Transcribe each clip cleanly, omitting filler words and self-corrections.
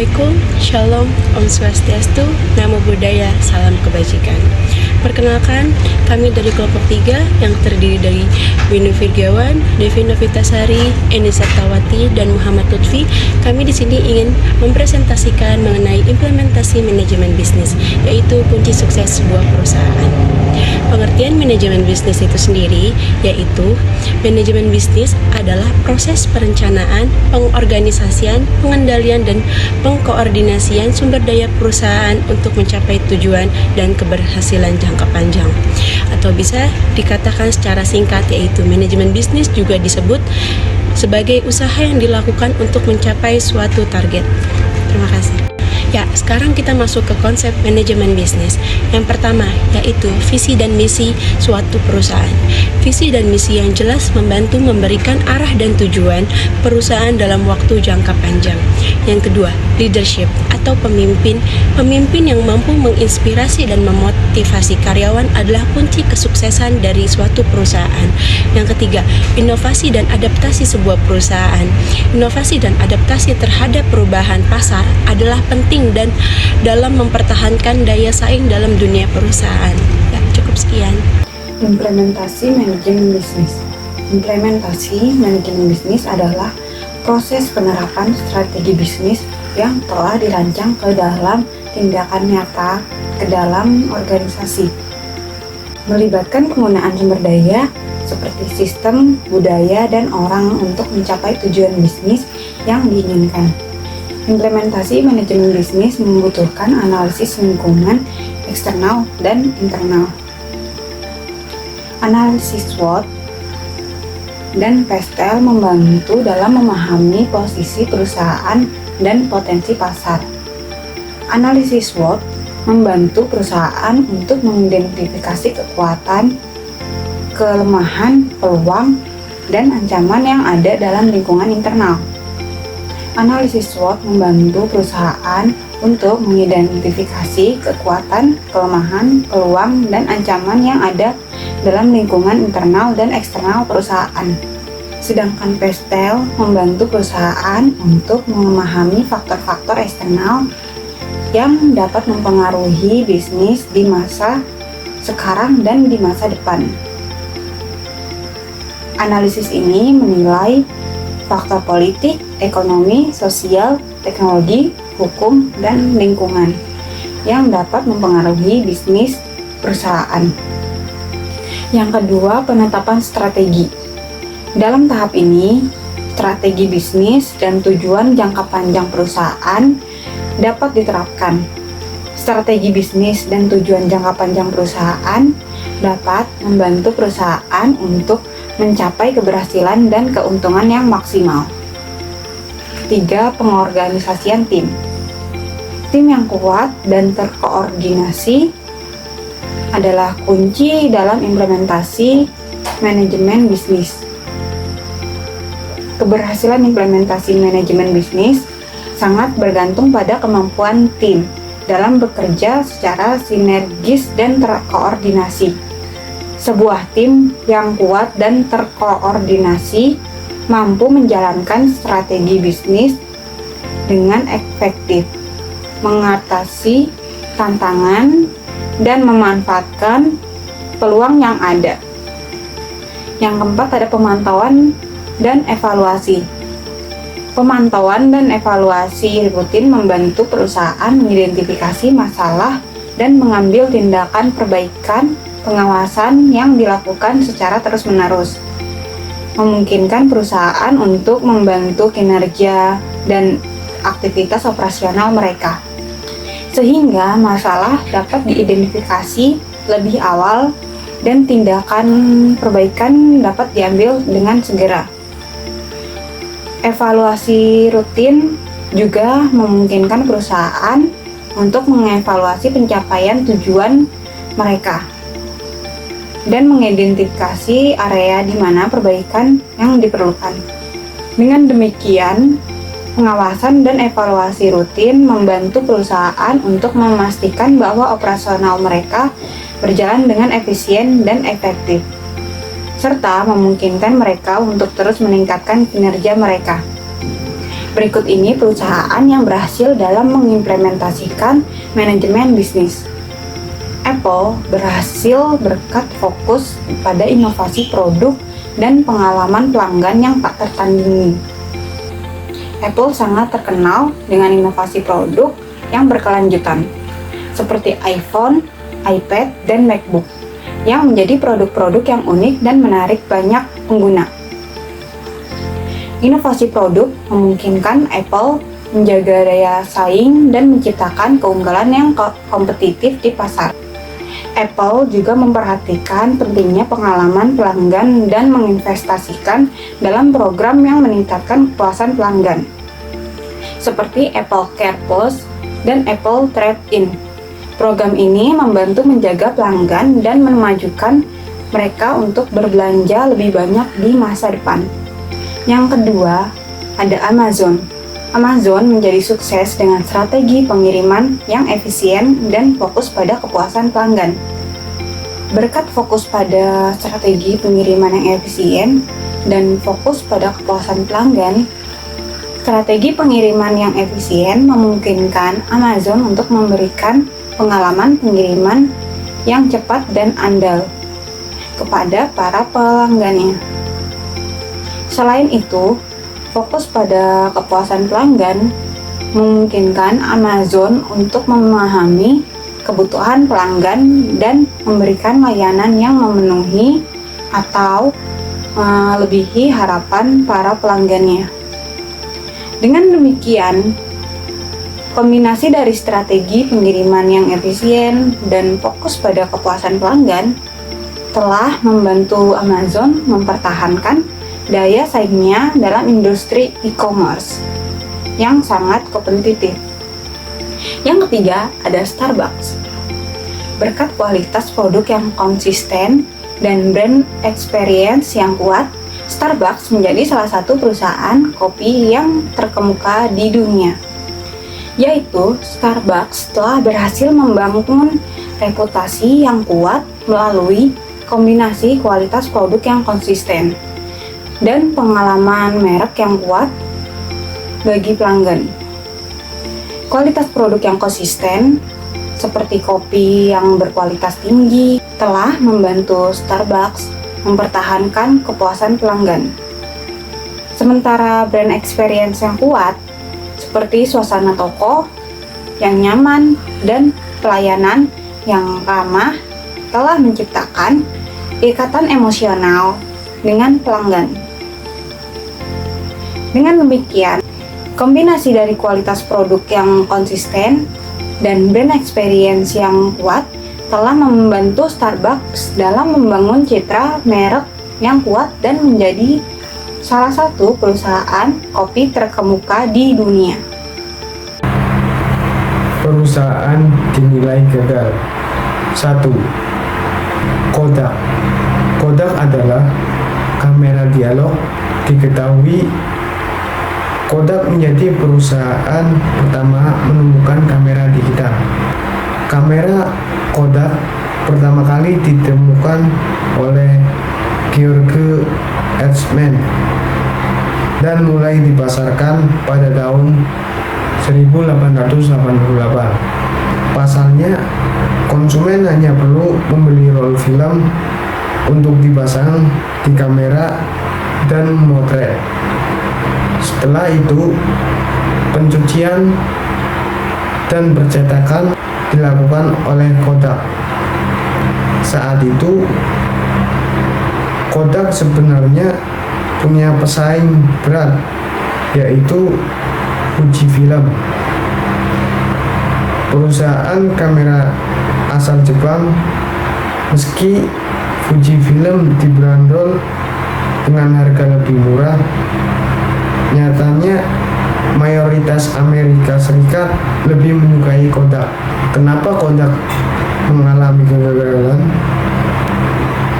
Assalamualaikum, Shalom, Om Swastiastu, Namo Buddhaya, Salam Kebajikan. Perkenalkan, kami dari kelompok 3 yang terdiri dari Windu Virgawan, Devi Novitasari, Eni Sartawati, dan Muhammad Lutfi. Kami di sini ingin mempresentasikan mengenai implementasi manajemen bisnis, yaitu kunci sukses sebuah perusahaan. Pengertian manajemen bisnis itu sendiri yaitu manajemen bisnis adalah proses perencanaan, pengorganisasian, pengendalian, dan pengkoordinasian sumber daya perusahaan untuk mencapai tujuan dan keberhasilan jangka panjang. Atau bisa dikatakan secara singkat yaitu manajemen bisnis juga disebut sebagai usaha yang dilakukan untuk mencapai suatu target. Terima kasih. Ya, sekarang kita masuk ke konsep manajemen bisnis. Yang pertama, yaitu visi dan misi suatu perusahaan. Visi dan misi yang jelas membantu memberikan arah dan tujuan perusahaan dalam waktu jangka panjang. Yang kedua, leadership atau pemimpin. Pemimpin yang mampu menginspirasi dan memotivasi karyawan adalah kunci kesuksesan dari suatu perusahaan. Yang ketiga, inovasi dan adaptasi sebuah perusahaan. Inovasi dan adaptasi terhadap perubahan pasar adalah penting dan dalam mempertahankan daya saing dalam dunia perusahaan. Ya, cukup sekian. Implementasi manajemen bisnis. Implementasi manajemen bisnis adalah proses penerapan strategi bisnis yang telah dirancang ke dalam tindakan nyata ke dalam organisasi. Melibatkan penggunaan sumber daya seperti sistem, budaya, dan orang untuk mencapai tujuan bisnis yang diinginkan. Implementasi manajemen bisnis membutuhkan analisis lingkungan eksternal dan internal. Analisis SWOT dan PESTEL membantu dalam memahami posisi perusahaan dan potensi pasar. Analisis SWOT membantu perusahaan untuk mengidentifikasi kekuatan, kelemahan, peluang, dan ancaman yang ada dalam lingkungan internal. Analisis SWOT membantu perusahaan untuk mengidentifikasi kekuatan, kelemahan, peluang, dan ancaman yang ada dalam lingkungan internal dan eksternal perusahaan. Sedangkan PESTEL membantu perusahaan untuk memahami faktor-faktor eksternal yang dapat mempengaruhi bisnis di masa sekarang dan di masa depan. Analisis ini menilai faktor politik, ekonomi, sosial, teknologi, hukum, dan lingkungan yang dapat mempengaruhi bisnis perusahaan. Yang kedua, penetapan strategi. Dalam tahap ini, strategi bisnis dan tujuan jangka panjang perusahaan dapat diterapkan. Strategi bisnis dan tujuan jangka panjang perusahaan dapat membantu perusahaan untuk mencapai keberhasilan dan keuntungan yang maksimal. 3. Pengorganisasian tim. Tim yang kuat dan terkoordinasi adalah kunci dalam implementasi manajemen bisnis. Keberhasilan implementasi manajemen bisnis sangat bergantung pada kemampuan tim dalam bekerja secara sinergis dan terkoordinasi. Sebuah tim yang kuat dan terkoordinasi mampu menjalankan strategi bisnis dengan efektif, mengatasi tantangan, dan memanfaatkan peluang yang ada. Yang keempat, ada pemantauan dan evaluasi. Pemantauan dan evaluasi rutin membantu perusahaan mengidentifikasi masalah dan mengambil tindakan perbaikan. Pengawasan yang dilakukan secara terus-menerus memungkinkan perusahaan untuk membantu kinerja dan aktivitas operasional mereka, sehingga masalah dapat diidentifikasi lebih awal dan tindakan perbaikan dapat diambil dengan segera. Evaluasi rutin juga memungkinkan perusahaan untuk mengevaluasi pencapaian tujuan mereka dan mengidentifikasi area di mana perbaikan yang diperlukan. Dengan demikian, pengawasan dan evaluasi rutin membantu perusahaan untuk memastikan bahwa operasional mereka berjalan dengan efisien dan efektif, serta memungkinkan mereka untuk terus meningkatkan kinerja mereka. Berikut ini perusahaan yang berhasil dalam mengimplementasikan manajemen bisnis. Apple berhasil berkat fokus pada inovasi produk dan pengalaman pelanggan yang tak tertandingi. Apple sangat terkenal dengan inovasi produk yang berkelanjutan, seperti iPhone, iPad, dan MacBook, yang menjadi produk-produk yang unik dan menarik banyak pengguna. Inovasi produk memungkinkan Apple menjaga daya saing dan menciptakan keunggulan yang kompetitif di pasar. Apple juga memperhatikan pentingnya pengalaman pelanggan dan menginvestasikan dalam program yang meningkatkan kepuasan pelanggan, seperti Apple Care Plus dan Apple Trade-in. Program ini membantu menjaga pelanggan dan memajukan mereka untuk berbelanja lebih banyak di masa depan. Yang kedua, ada Amazon. Amazon menjadi sukses dengan strategi pengiriman yang efisien dan fokus pada kepuasan pelanggan. Berkat fokus pada strategi pengiriman yang efisien dan fokus pada kepuasan pelanggan, strategi pengiriman yang efisien memungkinkan Amazon untuk memberikan pengalaman pengiriman yang cepat dan andal kepada para pelanggannya. Selain itu, fokus pada kepuasan pelanggan memungkinkan Amazon untuk memahami kebutuhan pelanggan dan memberikan layanan yang memenuhi atau melebihi harapan para pelanggannya. Dengan demikian, kombinasi dari strategi pengiriman yang efisien dan fokus pada kepuasan pelanggan telah membantu Amazon mempertahankan daya saingnya dalam industri e-commerce yang sangat kompetitif. Yang ketiga, ada Starbucks. Berkat kualitas produk yang konsisten dan brand experience yang kuat, Starbucks menjadi salah satu perusahaan kopi yang terkemuka di dunia. Yaitu, Starbucks telah berhasil membangun reputasi yang kuat melalui kombinasi kualitas produk yang konsisten dan pengalaman merek yang kuat bagi pelanggan. Kualitas produk yang konsisten, seperti kopi yang berkualitas tinggi, telah membantu Starbucks mempertahankan kepuasan pelanggan. Sementara brand experience yang kuat, seperti suasana toko yang nyaman dan pelayanan yang ramah, telah menciptakan ikatan emosional dengan pelanggan. Dengan demikian, kombinasi dari kualitas produk yang konsisten dan brand experience yang kuat telah membantu Starbucks dalam membangun citra merek yang kuat dan menjadi salah satu perusahaan kopi terkemuka di dunia. Perusahaan dinilai gagal. 1. Kodak. Kodak adalah kamera dialog. Diketahui Kodak menjadi perusahaan pertama menemukan kamera digital. Kamera Kodak pertama kali ditemukan oleh George Eastman dan mulai dipasarkan pada tahun 1888. Pasalnya, konsumen hanya perlu membeli roll film untuk dipasang di kamera dan memotret. Setelah itu, pencucian dan percetakan dilakukan oleh Kodak. Saat itu, Kodak sebenarnya punya pesaing berat, yaitu Fujifilm, perusahaan kamera asal Jepang. Meski Fujifilm dibanderol dengan harga lebih murah, nyatanya mayoritas Amerika Serikat lebih menyukai Kodak. Kenapa Kodak mengalami kegagalan?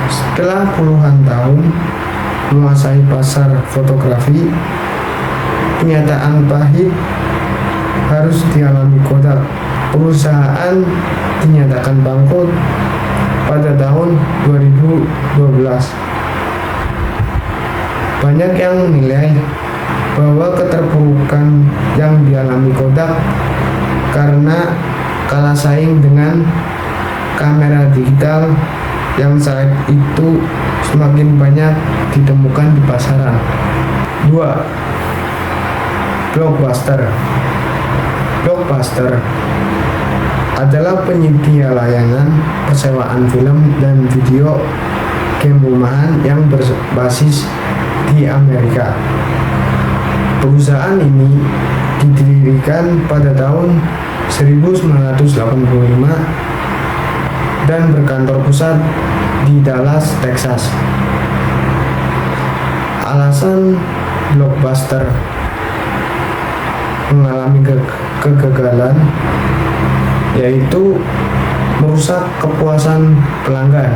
Setelah puluhan tahun menguasai pasar fotografi, kenyataan pahit harus dialami Kodak. Perusahaan dinyatakan bangkrut pada tahun 2012. Banyak yang menilai bahwa keterpurukan yang dialami Kodak karena kalah saing dengan kamera digital yang saat itu semakin banyak ditemukan di pasaran. 2. Blockbuster. Blockbuster adalah penyedia layanan persewaan film dan video game rumahan yang berbasis di Amerika. Perusahaan ini didirikan pada tahun 1985 dan berkantor pusat di Dallas, Texas. Alasan Blockbuster mengalami kegagalan yaitu merusak kepuasan pelanggan.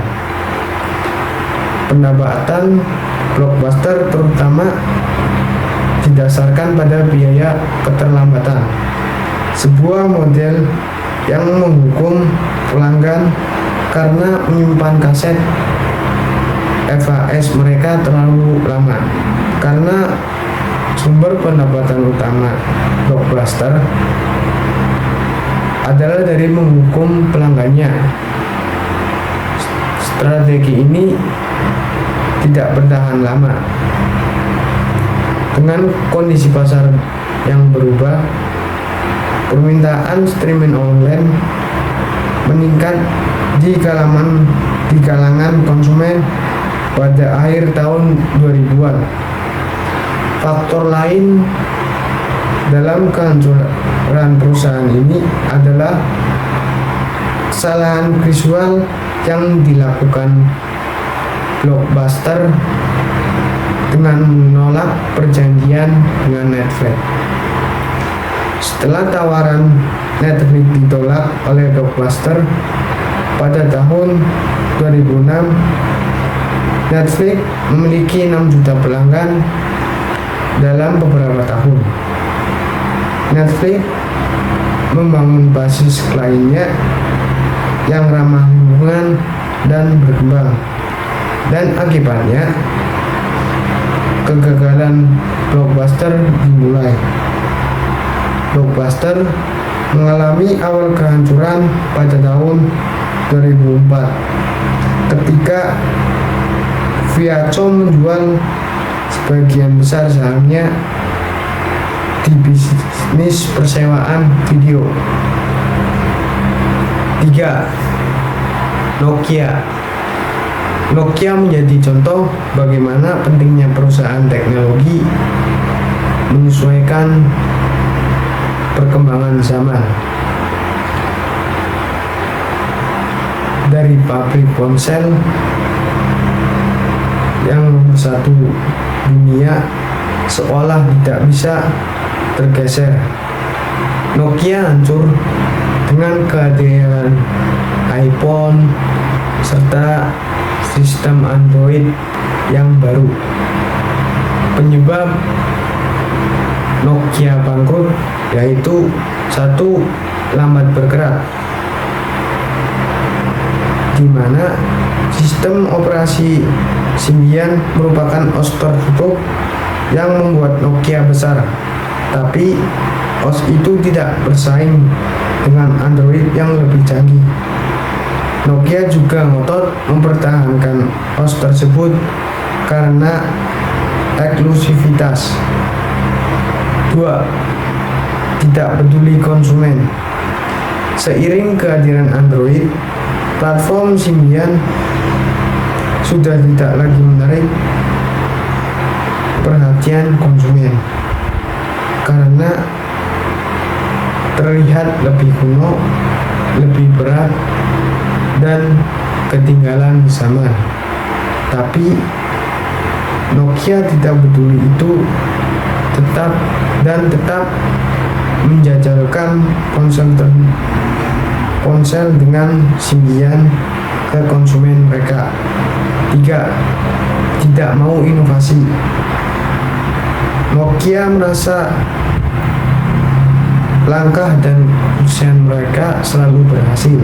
Pendapatan Blockbuster terutama didasarkan pada biaya keterlambatan, sebuah model yang menghukum pelanggan karena menyimpan kaset VHS mereka terlalu lama. Karena sumber pendapatan utama Blockbuster adalah dari menghukum pelanggannya. Strategi ini tidak bertahan lama. Dengan kondisi pasar yang berubah, permintaan streaming online meningkat di kalangan konsumen pada akhir tahun 2000-an. Faktor lain dalam kehancuran perusahaan ini adalah kesalahan visual yang dilakukan Blockbuster dengan menolak perjanjian dengan Netflix. Setelah tawaran Netflix ditolak oleh Blockbuster pada tahun 2006, Netflix memiliki 6 juta pelanggan dalam beberapa tahun. Netflix membangun basis kliennya yang ramah lingkungan dan berkembang, dan akibatnya kegagalan Blockbuster dimulai. Blockbuster mengalami awal kehancuran pada tahun 2004 ketika Viacom menjual sebagian besar sahamnya di bisnis persewaan video. 3. Nokia menjadi contoh bagaimana pentingnya perusahaan teknologi menyesuaikan perkembangan zaman. Dari pabrik ponsel yang nomor satu dunia seolah tidak bisa tergeser, Nokia hancur dengan kehadiran iPhone serta sistem Android yang baru. Penyebab Nokia bangkrut yaitu 1. Lambat bergerak, di mana sistem operasi Symbian merupakan OS tertutup yang membuat Nokia besar, tapi OS itu tidak bersaing dengan Android yang lebih canggih. Nokia juga ngotot mempertahankan OS tersebut karena eksklusivitas. 2. Tidak peduli konsumen. Seiring kehadiran Android, platform Symbian sudah tidak lagi menarik perhatian konsumen karena terlihat lebih kuno, lebih berat, dan ketinggalan zaman. Tapi Nokia tidak peduli itu, tetap menjajalkan ponsel dengan Symbian ke konsumen mereka. 3. Tidak mau inovasi. Nokia merasa langkah dan usaha mereka selalu berhasil.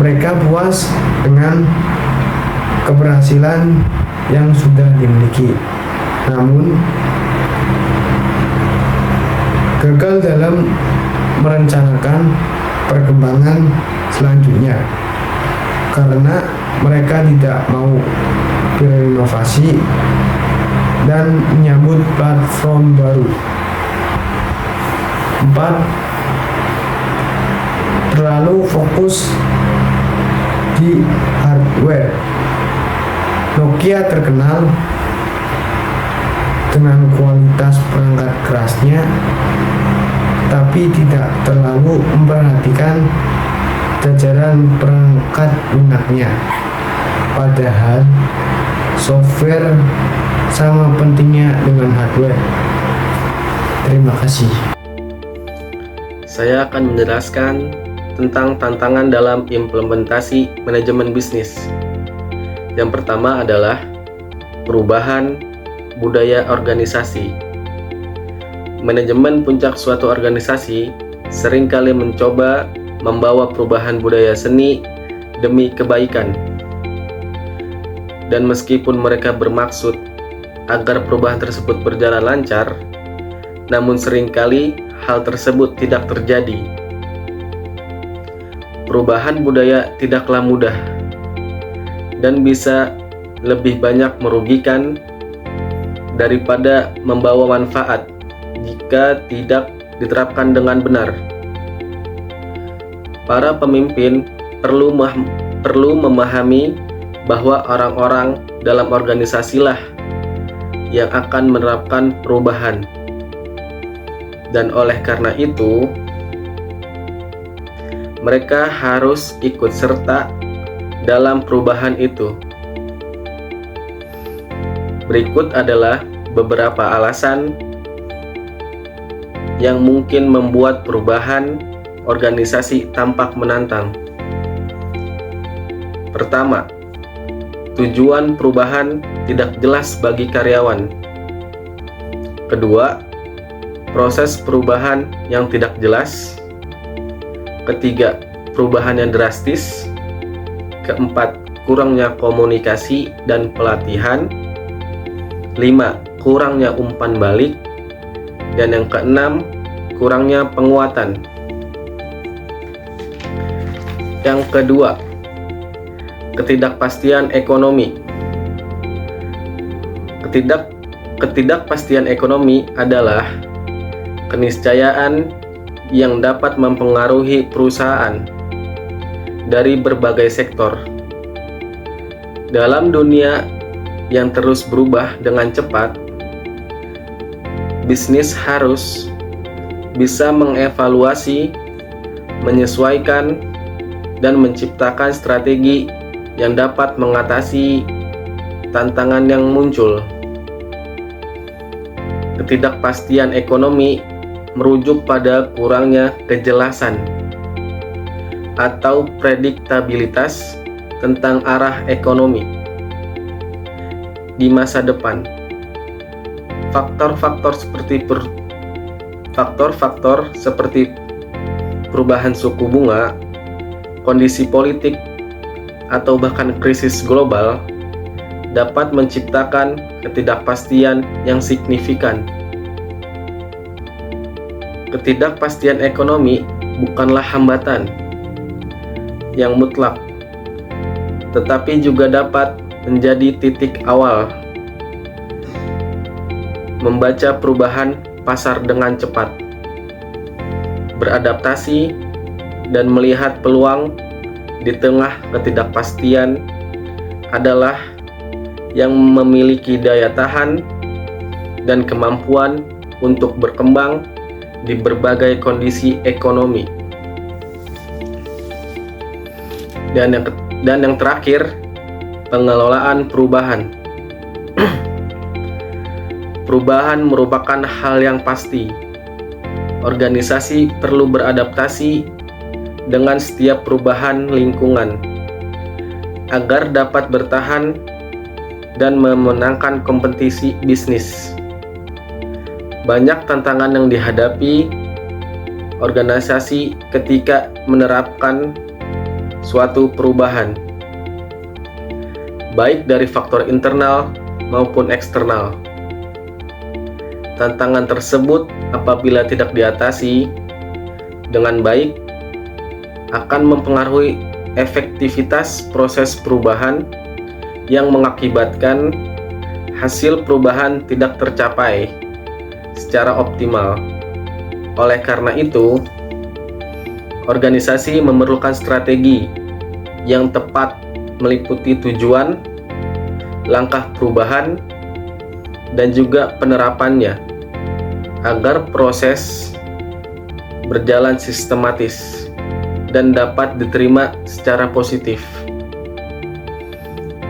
Mereka puas dengan keberhasilan yang sudah dimiliki. Namun, gagal dalam merencanakan perkembangan selanjutnya karena mereka tidak mau berinovasi dan menyambut platform baru. 4. Terlalu fokus di hardware. Nokia terkenal dengan kualitas perangkat kerasnya, tapi tidak terlalu memperhatikan jajaran perangkat lunaknya. Padahal software sama pentingnya dengan hardware. Terima kasih. Saya akan menjelaskan tentang tantangan dalam implementasi manajemen bisnis. Yang pertama adalah perubahan budaya organisasi. Manajemen puncak suatu organisasi seringkali mencoba membawa perubahan budaya seni demi kebaikan. Dan meskipun mereka bermaksud agar perubahan tersebut berjalan lancar, namun seringkali hal tersebut tidak terjadi. Perubahan budaya tidaklah mudah dan bisa lebih banyak merugikan daripada membawa manfaat jika tidak diterapkan dengan benar. Para pemimpin perlu memahami bahwa orang-orang dalam organisasilah yang akan menerapkan perubahan. Dan oleh karena itu, mereka harus ikut serta dalam perubahan itu. Berikut adalah beberapa alasan yang mungkin membuat perubahan organisasi tampak menantang. Pertama, tujuan perubahan tidak jelas bagi karyawan. Kedua, proses perubahan yang tidak jelas. Ketiga, perubahan yang drastis. Keempat, kurangnya komunikasi dan pelatihan. 5. Kurangnya umpan balik. Dan yang keenam, kurangnya penguatan. Yang kedua, ketidakpastian ekonomi. Ketidakpastian ekonomi adalah keniscayaan yang dapat mempengaruhi perusahaan dari berbagai sektor. Dalam dunia yang terus berubah dengan cepat, bisnis harus bisa mengevaluasi, menyesuaikan, dan menciptakan strategi yang dapat mengatasi tantangan yang muncul. Ketidakpastian ekonomi merujuk pada kurangnya kejelasan atau prediktabilitas tentang arah ekonomi di masa depan. Faktor-faktor seperti perubahan suku bunga, kondisi politik, atau bahkan krisis global dapat menciptakan ketidakpastian yang signifikan. Ketidakpastian ekonomi bukanlah hambatan yang mutlak, tetapi juga dapat menjadi titik awal membaca perubahan pasar dengan cepat, beradaptasi, dan melihat peluang di tengah ketidakpastian adalah yang memiliki daya tahan dan kemampuan untuk berkembang di berbagai kondisi ekonomi. Dan yang terakhir, pengelolaan perubahan. Perubahan merupakan hal yang pasti. Organisasi perlu beradaptasi dengan setiap perubahan lingkungan agar dapat bertahan dan memenangkan kompetisi bisnis. Banyak tantangan yang dihadapi organisasi ketika menerapkan suatu perubahan, baik dari faktor internal maupun eksternal. Tantangan tersebut apabila tidak diatasi dengan baik akan mempengaruhi efektivitas proses perubahan yang mengakibatkan hasil perubahan tidak tercapai secara optimal. Oleh karena itu, organisasi memerlukan strategi yang tepat meliputi tujuan, langkah perubahan, dan juga penerapannya agar proses berjalan sistematis dan dapat diterima secara positif.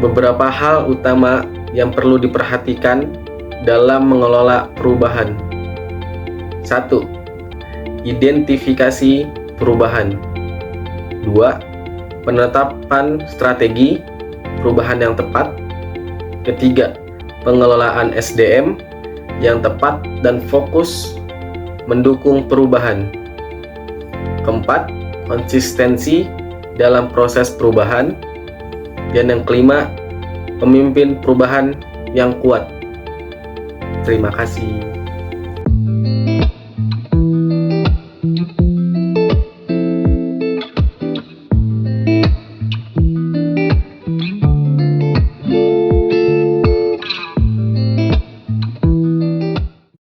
Beberapa hal utama yang perlu diperhatikan dalam mengelola perubahan. 1. Identifikasi perubahan. 2. Penetapan strategi perubahan yang tepat. Ketiga, pengelolaan SDM yang tepat dan fokus mendukung perubahan. Keempat, konsistensi dalam proses perubahan. Dan yang kelima, pemimpin perubahan yang kuat. Terima kasih.